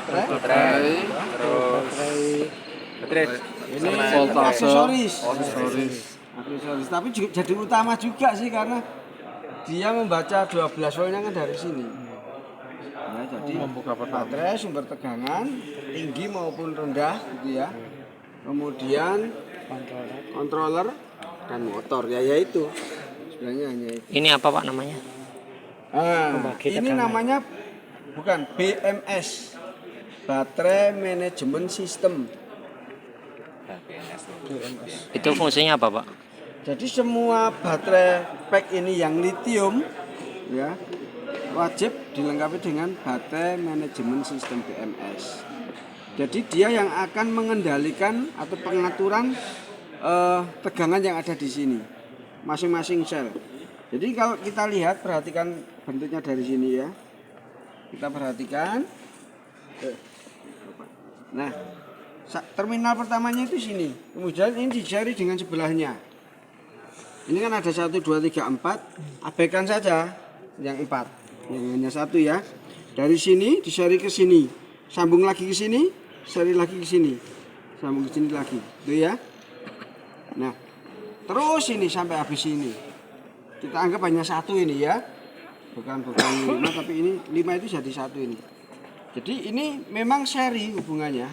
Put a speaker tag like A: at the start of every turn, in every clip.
A: baterai, terus ini aksesoris. Tapi juga jadi utama juga sih karena dia membaca 12 voltnya kan dari sini. Nah, jadi baterai sumber tegangan tinggi maupun rendah gitu ya. Kemudian controller dan motor ya yaitu sebenarnya hanya itu.
B: Ini apa Pak namanya?
A: Ini namanya bukan BMS, Baterai Management System.
B: Itu fungsinya apa Pak?
A: Jadi semua baterai pack ini yang litium ya wajib dilengkapi dengan baterai manajemen sistem BMS. Jadi dia yang akan mengendalikan atau pengaturan tegangan yang ada di sini masing-masing sel. Jadi kalau kita lihat perhatikan bentuknya dari sini ya. Kita perhatikan. Nah, terminal pertamanya itu sini. Kemudian ini dijari dengan sebelahnya. Ini kan ada 1, 2, 3, 4. Abaikan saja yang 4. Yang hanya 1 ya. Dari sini disari ke sini. Sambung lagi ke sini, sari lagi ke sini. Sambung ke sini lagi. Itu ya. Nah, terus ini sampai habis ini. Kita anggap hanya 1 ini ya. Bukan 5 tapi ini 5 itu jadi 1 ini. Jadi ini memang seri hubungannya.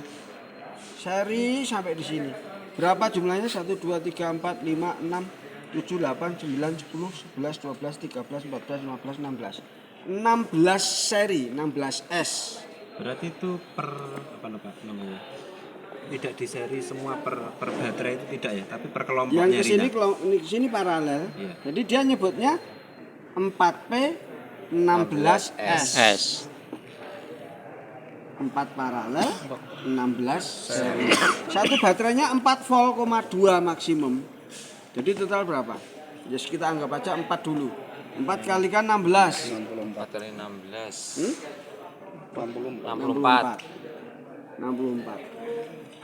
A: Seri sampai di sini. Berapa jumlahnya? 1, 2, 3, 4, 5, 6, 7, 8, 9, 10, 11, 12, 13, 14, 15, 16. 16 seri, 16S.
C: Berarti itu per apa namanya? Tidak di seri semua per baterai itu tidak ya, tapi per kelompoknya.
A: Yang ke sini paralel. Iya. Jadi dia nyebutnya 4P16S. 4 paralel, 16 seri. Satu baterainya 4 volt,2 maksimum. Jadi total berapa? Jadi kita anggap aja 4 dulu. 4 kalikan 16.
B: 64 kali 16.
A: 64. 64.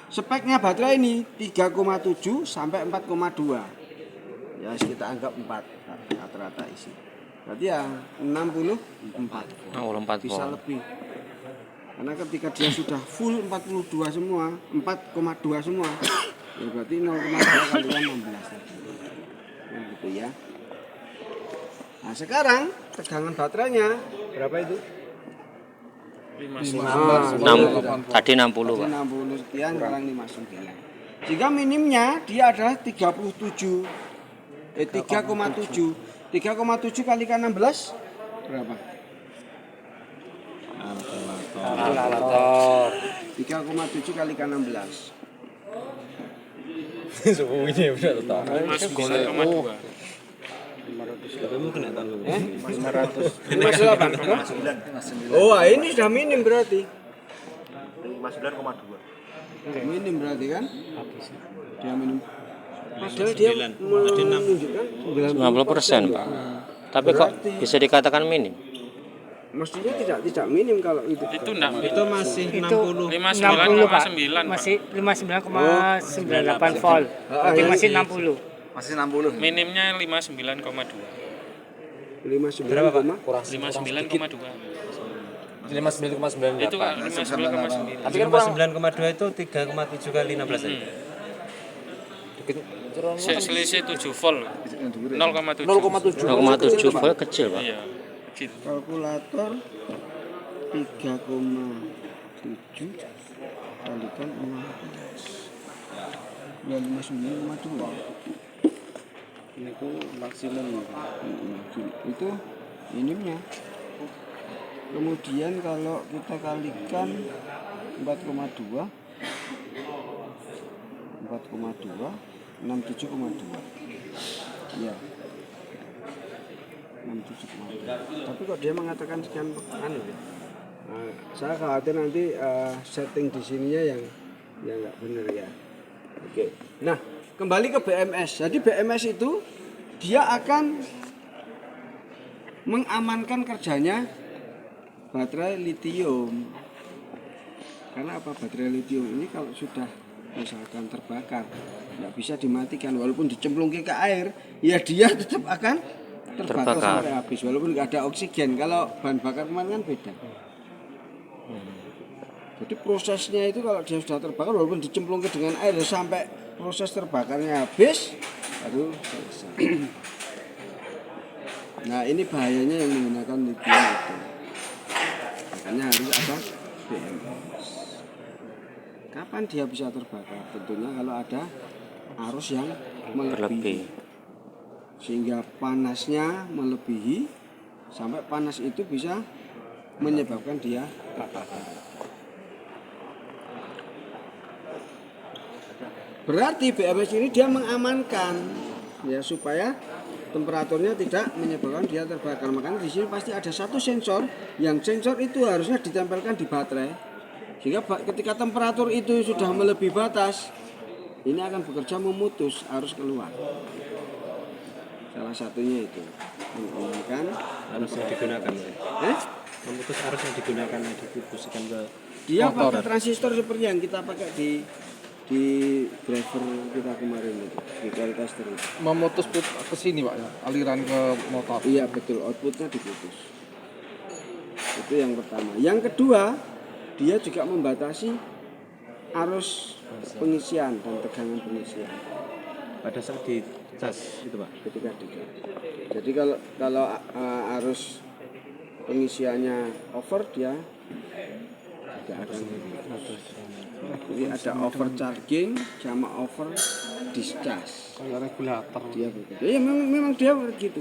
A: Speknya baterai ini 3,7 sampai 4,2. Ya kita anggap 4 rata-rata isi. Berarti ya 64.
B: 64
A: Bisa
B: volt.
A: lebih. Karena ketika dia sudah full 42 semua, 4,2 semua, ya berarti 0,2 kalikan 16 tadi. Nah, gitu ya. Nah, sekarang tegangan baterainya berapa itu?
B: 6, tadi 60 Pak.
A: 60 sekian kurang 59. Jika minimnya dia adalah 3,7. 3,7 kalikan 16 berapa? 3,7 kalikan 16.
C: Suhunya udah total.
D: 59,2.
A: 500. Oh, ini sudah minim berarti.
E: 59,2.
A: Minim berarti kan? Dia minim. Padahal dia menunjukkan
B: 90% Pak. Tapi kok bisa dikatakan minim?
A: mestinya tidak minim kalau itu.
D: Itu enggak.
C: Itu masih 60.
D: 59,9
F: masih 59,98 volt. Berarti masih 60.
E: Masih 60.
D: Minimnya 59,2.
A: 59,
C: berapa Pak?
A: kurang
D: 59,2.
C: 59,9.
D: Itu kan 59,9.
C: Tapi kan 59,2 itu 3,7 kali 16 aja.
D: Selisih 7 volt. 0,7.
B: 0,7 volt kecil Pak.
D: Iya. Gitu.
A: kalkulator 3,7 kalikan 16 ya 59,2 itu maksimum itu minimnya. Kemudian kalau kita kalikan 4,2 67,2 ya 67,2. Tapi kok dia mengatakan sekian anu ya? Nah, saya khawatir nanti setting di sininya yang nggak benar ya. Oke. Nah, kembali ke BMS. Jadi BMS itu dia akan mengamankan kerjanya baterai litium. Karena apa? Baterai litium ini kalau sudah misalkan terbakar nggak bisa dimatikan, walaupun dicemplungin ke air, ya dia tetap akan terbakar sampai habis walaupun nggak ada oksigen. Kalau bahan bakar kemarin kan beda. Jadi prosesnya itu kalau dia sudah terbakar walaupun dicemplungkan dengan air sampai proses terbakarnya habis baru selesai. Nah ini bahayanya yang menggunakan lithium itu. Makanya harus ada BMS. Kapan dia bisa terbakar? Tentunya kalau ada arus yang melebihi. Sehingga panasnya melebihi sampai panas itu bisa menyebabkan dia terbakar. Berarti BMS ini dia mengamankan ya supaya temperaturnya tidak menyebabkan dia terbakar. Makanya di sini pasti ada satu sensor yang sensor itu harusnya ditempelkan di baterai. Sehingga ketika temperatur itu sudah melebihi batas, ini akan bekerja memutus arus keluar. Salah satunya itu mengamankan
C: Arus yang digunakan. Memutus arus yang digunakan diputuskan ke
A: dia pakai transistor seperti yang kita pakai di driver kita kemarin itu, di tester itu.
E: Memutus ke sini Pak ya, aliran ke motor.
A: Iya betul, outputnya diputus. Itu yang pertama. Yang kedua, dia juga membatasi arus pengisian dan tegangan pengisian
C: pada saat di cas itu Pak.
A: ketika digas. Jadi kalau arus pengisiannya over dia tidak akan jadi ada overcharging sama over discharge.
E: Kayak regulator.
A: Dia begitu. Ya memang dia begitu.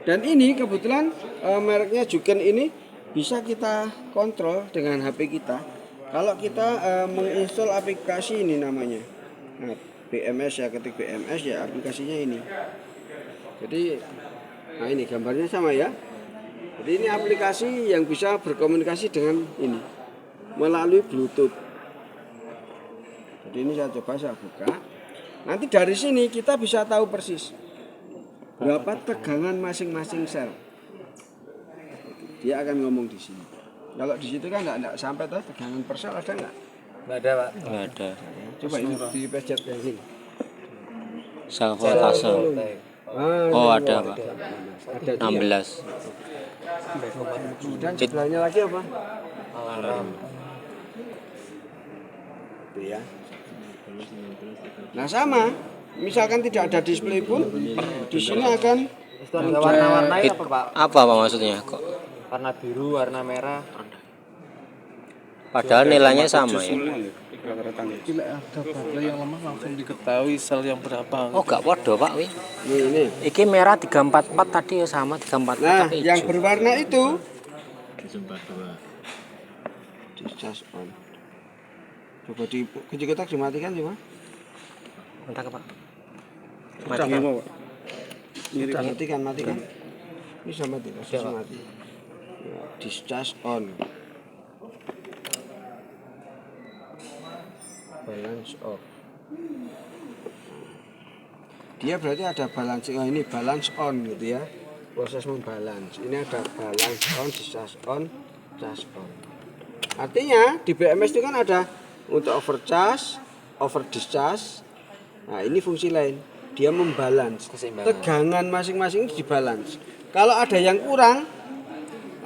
A: Dan ini kebetulan mereknya Juken ini bisa kita kontrol dengan HP kita. Kalau kita menginstal aplikasi ini namanya. Nah, BMS ya, ketik BMS ya aplikasinya ini. Jadi nah ini gambarnya sama ya. Jadi ini aplikasi yang bisa berkomunikasi dengan ini melalui Bluetooth. Jadi ini saya buka. Nanti dari sini kita bisa tahu persis berapa tegangan masing-masing sel. Dia akan ngomong di sini. Kalau di situ kan enggak sampai tahu tegangan per sel ada enggak?
C: Enggak ada Pak.
B: Nggak ada.
A: Coba ini dipencet kayak gini.
B: Sel voltase. Oh ada Pak.
A: Ada
B: 16.
A: Dan sebelahnya lagi apa?
C: Alarm.
A: Itu ya. Nah sama, misalkan tidak ada display pun di sini akan
C: Warna-warna
B: It-
C: apa Pak?
B: apa Pak maksudnya? Kok
C: Warna biru, warna merah.
B: padahal nilainya sama ya?
E: Gila ada baterai yang lemah langsung diketahui sel yang berapa.
B: Oh gak podo Pak wi.
A: ini.
B: Iki merah 344 tadi ya sama 344
A: Nah,
B: tapi
A: yang
B: hijau.
A: berwarna itu
C: Jumpa 2.
A: discharge on. Coba di kunci kotak dimatikan coba.
B: Entah Pak.
A: Sudah mau, Pak. Sudah matikan. Ini sudah mati, posisi mati. Ya, discharge on. Balance off. Dia berarti ada balance. Oh, ini balance on gitu ya. Proses membalance. Ini ada balance on, discharge on, charge on. Artinya di BMS itu kan ada untuk overcharge, over discharge. Nah, ini fungsi lain. Dia membalance. Tegangan masing-masing itu dibalance. Kalau ada yang kurang,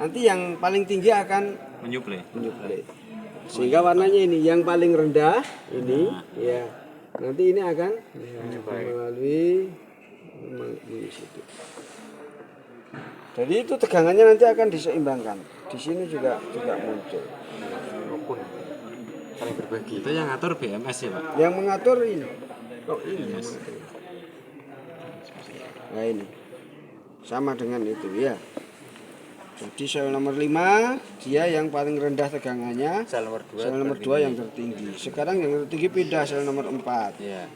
A: nanti yang paling tinggi akan
C: Menyuplai.
A: sehingga warnanya ini yang paling rendah ini ya nanti ini akan melalui situ. Jadi itu tegangannya nanti akan diseimbangkan. Di sini juga muncul.
C: Saling berbagi. Itu yang ngatur BMS ya Pak.
A: Yang mengatur ini. Oh ini. Yang mengatur. Nah ini sama dengan itu ya. Jadi sel nomor 5 dia yang paling rendah tegangannya.
C: Sel nomor 2.
A: Sel nomor 2 yang tertinggi. Sekarang yang tertinggi pindah sel nomor 4.
C: Iya.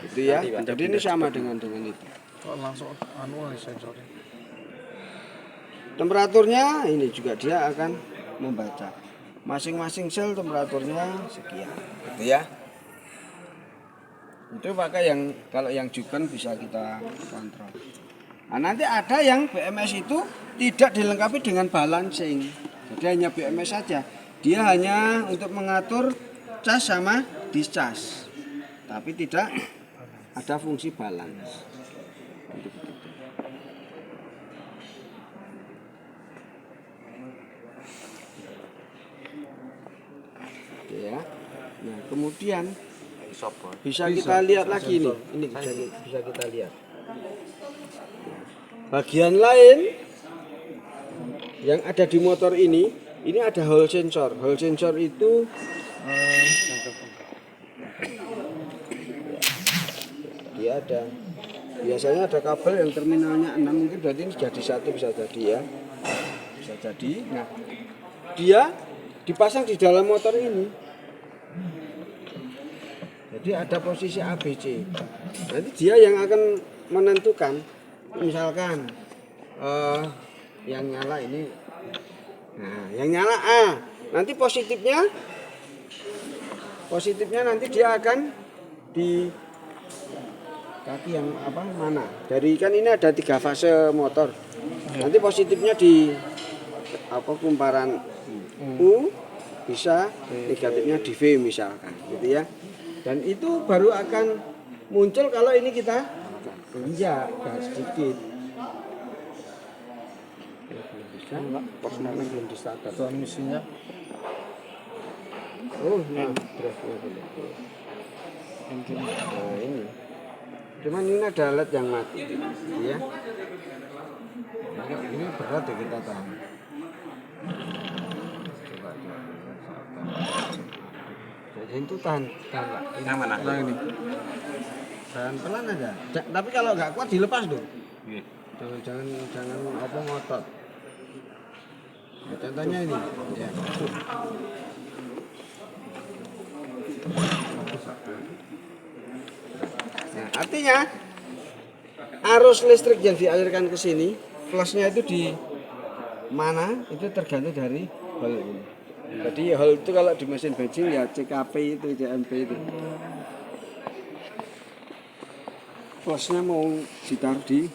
A: Itu ya. Jadi ini sama dengan itu.
E: Kok langsung nih sensornya.
A: Temperaturnya ini juga dia akan membaca. Masing-masing sel temperaturnya sekian. Gitu ya. Itu pakai yang kalau yang Juken bisa kita kontrol. Nah, nanti ada yang BMS itu tidak dilengkapi dengan balancing. Jadi hanya BMS saja. Dia hanya untuk mengatur cas sama discharge. Tapi tidak ada fungsi balance. Ya. Nah, kemudian bisa kita lihat lagi nih. Ini bisa kita lihat. Bagian lain yang ada di motor ini ada hall sensor. Hall sensor itu dia ada. Biasanya ada kabel yang terminalnya 6, mungkin berarti ini jadi satu, bisa jadi ya. Bisa jadi. Nah, dia dipasang di dalam motor ini. Jadi ada posisi ABC. Nanti dia yang akan menentukan, misalkan yang nyala ini. Nah, yang nyala A. Nanti positifnya nanti dia akan di kaki yang mana? Dari kan ini ada 3 fase motor. Nanti positifnya di kumparan U, bisa negatifnya di V misalkan, gitu ya. Dan itu baru akan muncul kalau ini kita injak gas sedikit. Bisa, belum di starter.
E: Transmisinya
A: Oh, nah, drive-nya dulu. Nah, ini. Cuman ini ada LED yang mati, ya. Ini berat ya kita tahan. Coba. Jadi itu tahan. Ini mana? Nah, ini. Tahan pelan aja. Tapi kalau nggak kuat dilepas dong. Jangan ngotot. Ya, contohnya ini. Ya. Nah, artinya arus listrik yang dialirkan ke sini, plusnya itu di mana? Itu tergantung dari hall ini. Jadi hall itu kalau di mesin bensin ya CKP itu, CMP itu. Plusnya mau ditaruh di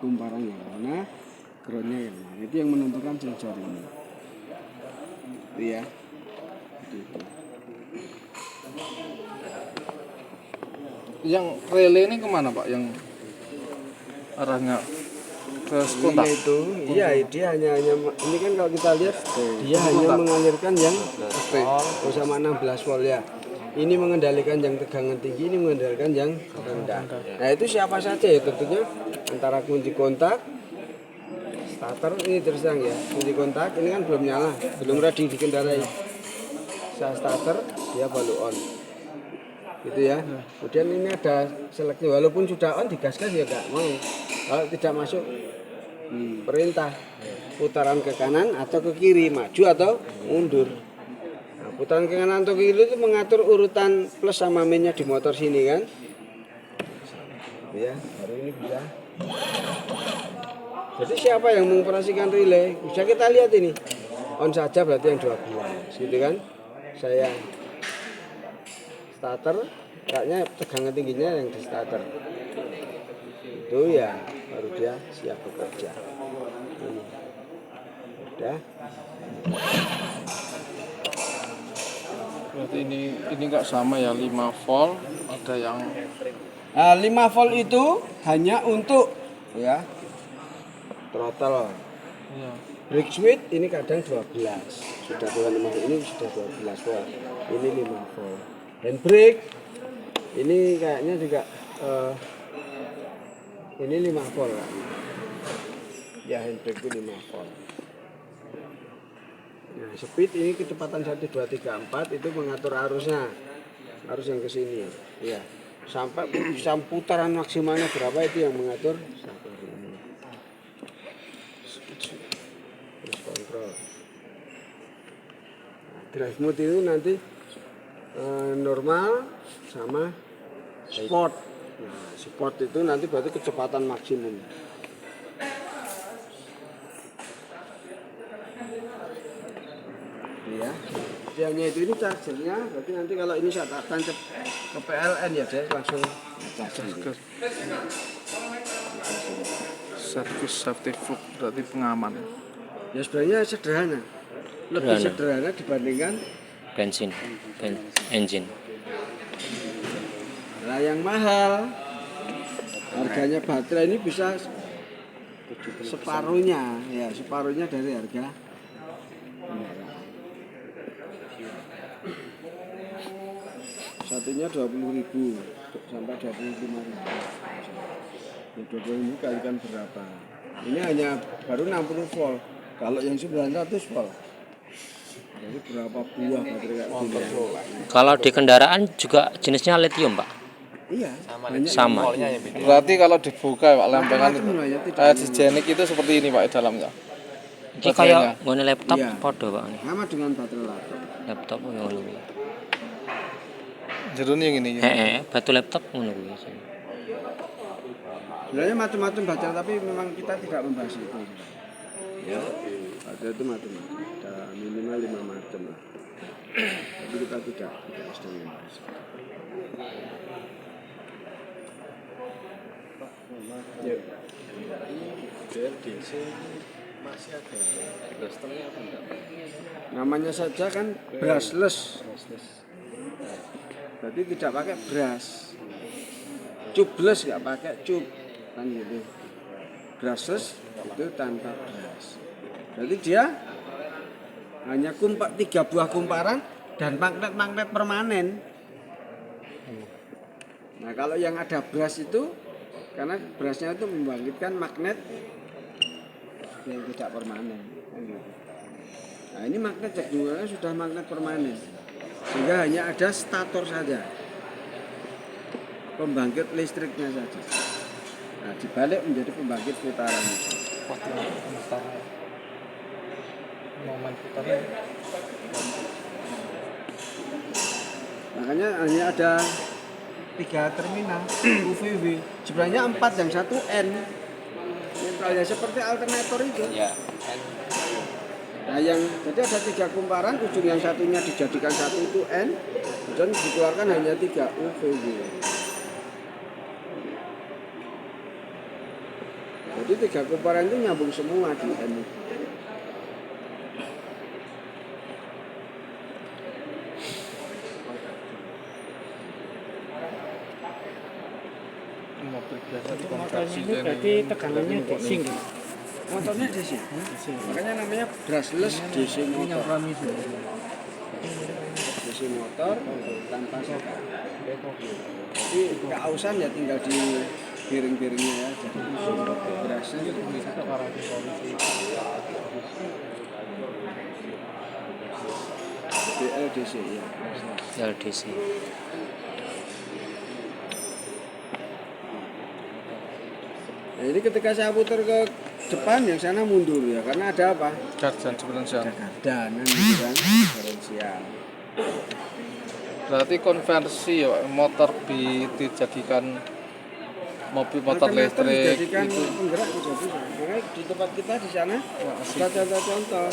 A: kumparan yang mana, groundnya yang mana. Itu yang menentukan sensor ini. Itu ya. Itu.
E: yang relay ini kemana Pak? Yang arahnya ke kontak?
A: Itu, iya dia hanya ini kan kalau kita lihat dia hanya mengalirkan yang sama 16 volt ya. Ini mengendalikan yang tegangan tinggi, ini mengendalikan yang rendah. Nah itu siapa saja ya tentunya antara kunci kontak, starter ini terus terang ya. Kunci kontak ini kan belum nyala, belum ready dikendarai. Saya starter dia baru on. Gitu ya. Kemudian ini ada seleksi, walaupun sudah on digas-gas ya enggak mau. Kalau tidak masuk perintah putaran ke kanan atau ke kiri, maju atau mundur. Nah, putaran ke kanan atau ke kiri itu mengatur urutan plus sama minusnya di motor sini kan. Ya, baru ini bisa. Jadi siapa yang mengoperasikan relay? Bisa kita lihat ini. On saja berarti yang 12, gitu kan? Saya starter, kayaknya tegangan tingginya yang di starter. Itu ya, baru dia siap bekerja. Ini. Udah.
E: Berarti ini enggak sama ya, 5 volt, ada yang
A: 5 volt itu hanya untuk ya throttle.
E: ya.
A: Brake switch ini kadang 12. Sudah teman-teman ini sudah 12 volt. Ini 5 volt. Handbrake ini kayaknya juga ini 5 volt kan. Ya handbrake itu 5 volt. Nah, speed ini kecepatan 1 2 3 4 itu mengatur arusnya. Arus yang ke sini. Ya. Sampai putaran maksimalnya berapa itu yang mengatur satu ini. Terus kontrol. Nah, drive mode itu nanti normal sama sport. Nah, sport itu nanti berarti kecepatan maksimum. Ya, hanya itu ini chargernya. Berarti nanti kalau ini saya tancap ke PLN ya dia langsung charger.
E: Service safety food, berarti pengaman.
A: Ya sebenarnya sederhana, lebih sederhana dibandingkan
B: bensin, engine.
A: Nah yang mahal harganya baterai ini bisa separuhnya ya, separuhnya dari harga kendaraan. Satunya 20.000 sampai 25.000. Ya, 20.000 kalikan berapa? Ini hanya baru 60 volt. Kalau yang 900 volt. Jadi berapa buah baterai kayak gini?
B: Kalau di kendaraan juga jenisnya lithium, Pak.
A: Iya, banyak
B: Sama.
E: Berarti kalau dibuka Pak lempengan itu
A: macam-macam lah ya, tidak
E: kayak dijenik itu seperti ini Pak di dalamnya.
B: Ini kayak nggone laptop
A: Iya.
B: podo, Pak. Ini.
A: sama dengan baterai laptop.
B: Laptop ngono kuwi.
E: Jerone yang ini.
B: Batu laptop ngono kuwi.
A: Sebenarnya macam-macam baterai tapi memang kita tidak membahas itu. Ya, baterai itu macam-macam. Ada minimal 5 macam lah. Tapi kita tidak sedang membahas. Ya. BLDC masih ada blasternya apa enggak? Namanya saja kan brushless. Berarti tidak pakai brush. Tubeless nggak pakai tube kan gitu. Brushless itu tanpa brush. Berarti dia hanya 3 buah kumparan dan magnet-magnet permanen. Nah kalau yang ada brush itu karena brushnya itu membangkitkan magnet yang tidak permanen. Kan gitu. Nah ini magnet jadulnya sudah magnet permanen sehingga hanya ada stator saja. Pembangkit listriknya saja. Nah, dibalik menjadi pembangkit putaran.
E: Momen putarnya.
A: Makanya hanya ada 3 terminal UVW. Sebenarnya 4, yang satu N. Netralnya seperti alternator itu.
C: Ya.
A: Nah, yang jadi ada 3 kumparan, ujung yang satunya dijadikan satu itu N, dan dikeluarkan hanya 3 UVW. Jadi 3 kumparan itu nyambung semua di N.
E: Mobil biasa
F: Motornya
E: dikonversi
F: ini berarti tegangannya DC.
A: Motornya DC. Makanya namanya brushless DC motor. DC motor tanpa sekat. Jadi keausan ya tinggal di piring-piringnya ya. Jadi brushless BLDC ya.
B: LDC.
A: Nah, ini ketika saya putar ke depan yang sana mundur ya karena ada apa?
E: gardan diferensial.
A: Kardan kan diferensial.
E: Berarti konversi ya Pak, motor dijadikan mobil motor
A: Alternator
E: listrik
A: dijadikan
E: itu.
A: penggerak juga bisa. Makanya di tempat kita di sana ada contoh-contoh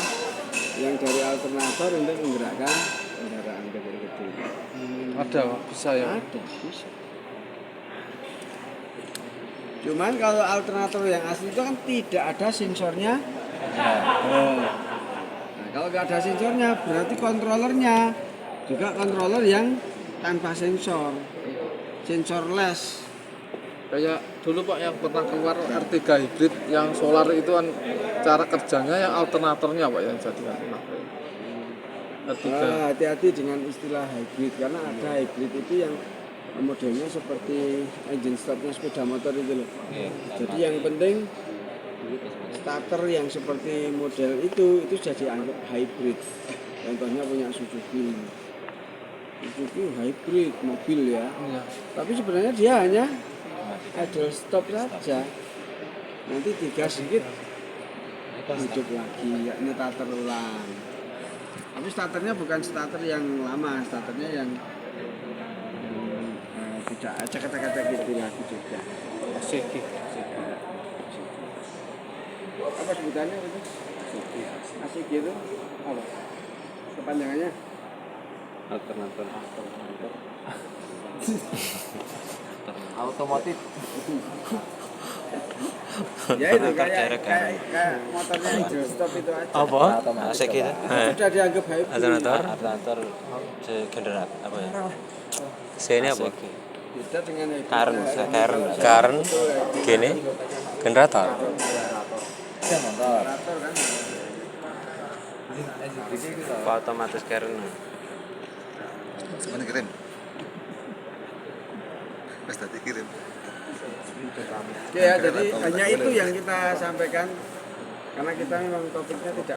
A: yang dari alternator untuk menggerakkan kendaraan gede-gede.
E: Ada Pak, bisa ya.
A: Ada, bisa. Cuman kalau alternator yang asli itu kan tidak ada sensornya. Nah, kalau nggak ada sensornya berarti kontrolernya juga kontroler yang tanpa sensor, sensorless.
E: Kayak dulu Pak yang pernah keluar R3 hybrid yang solar itu kan cara kerjanya yang alternatornya Pak yang jadikan R3.
A: Hati-hati dengan istilah hybrid karena ada hybrid itu yang modelnya seperti engine startnya sepeda motor itu loh. Jadi yang penting starter yang seperti model itu jadi anggap hybrid. Contohnya punya Suzuki hybrid mobil ya.
E: Iya.
A: Tapi sebenarnya dia hanya idle stop saja. Nanti digas sedikit hidup lagi, yakni starter ulang. Tapi starternya bukan starter yang lama, starternya yang tidak aja kata-kata gitu lagi juga.
E: Seki.
A: Apa sebutannya itu? Asik gitu? Apa? Kepanjangannya?
C: Alternator.
E: Otomotif.
A: Ya itu kayak motornya idle stop itu aja.
B: Apa?
C: Asik gitu.
A: Sudah dianggap hybrid.
C: Alternator generat apa ya?
B: Ini apa?
A: Beda dengan hybrid.
B: Karen gini generator.
A: Generator kan.
G: Apa otomatis karena
H: Semuanya kirim. Mas tadi kirim.
A: Oke ya, jadi hanya itu yang kita sampaikan karena kita memang topiknya tidak